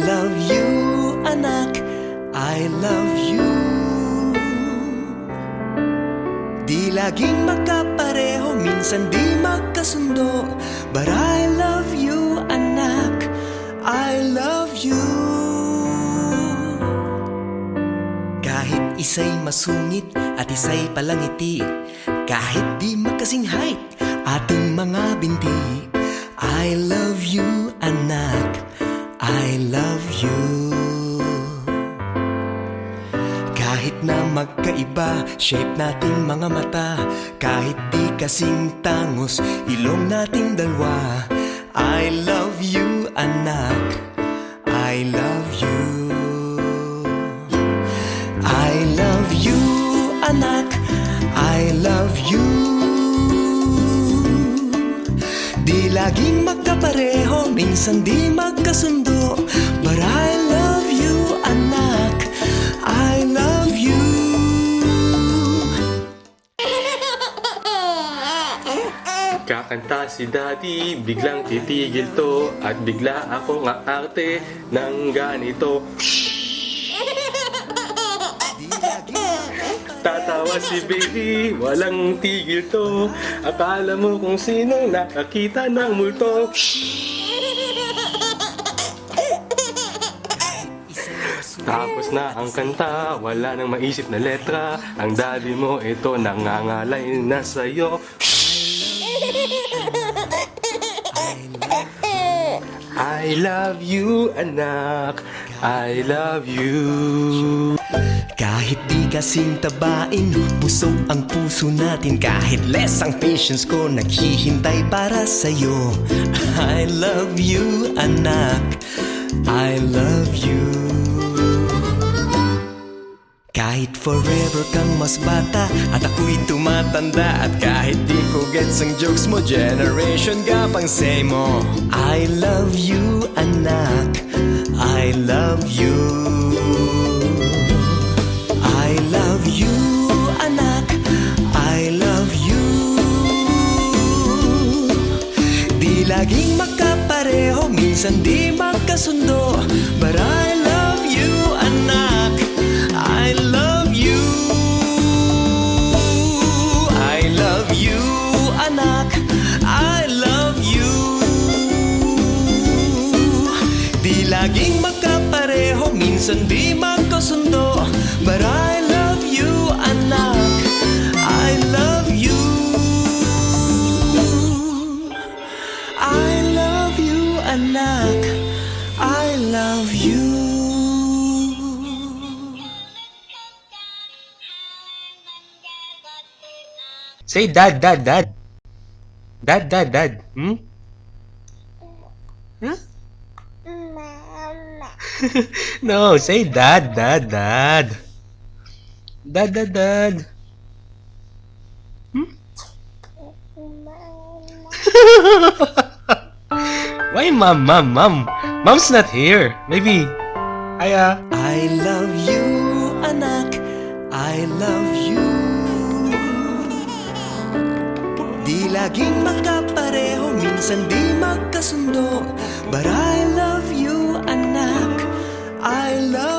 love you, anak, I love you. Di laging magkapareho, minsan di magkasundo, but I love you, anak, I love you. Kahit isa'y masungit at isa'y palangiti, kahit di magkasing height ating mga binti, I love you, anak, I love you. Kahit na magkaiba shape nating mga mata, kahit di kasing tangos ilong nating dalawa, I love you, anak, I love you. I love you, anak, I love you. Di laging magkapareho, minsan di magkasundo, but I love you, anak, I love you. Kakanta si daddy, biglang titigil to, at bigla ako nga arte ng ganito. Tatawa si baby, walang tigil to, akala mo kung sino nakakita ng multo. Tapos na ang kanta, wala nang maisip na letra, ang daddy mo ito nangangalay na sa'yo. I love you, anak, I love you. Kahit di kasing tabain, busog ang puso natin, kahit less ang patience ko, naghihintay para sa'yo. I love you, anak, I love you. Kahit forever kang mas bata at ako'y tumatanda, at kahit di ko gets ang jokes mo, generation gap ang say mo, I love you, anak, I love you. I love you, anak, I love you. Di laging magkapareho, minsan di magkasundo, but I love you, anak, I love you. I love you, anak, I love you. Di laging magkapareho, minsan di magkasundo, but I love you, anak, I love you. I love you, anak, I love you. Say dad, dad, dad. Dad, dad, dad. Hmm? Huh? No, say dad, dad, dad. Dad, dad, dad. Hmm? Why mom, mom, mom? Mom's not here. Maybe. I love you, anak, I love you. Di laging magkapareho, minsan di magkasundo, but I love you, anak, I love you.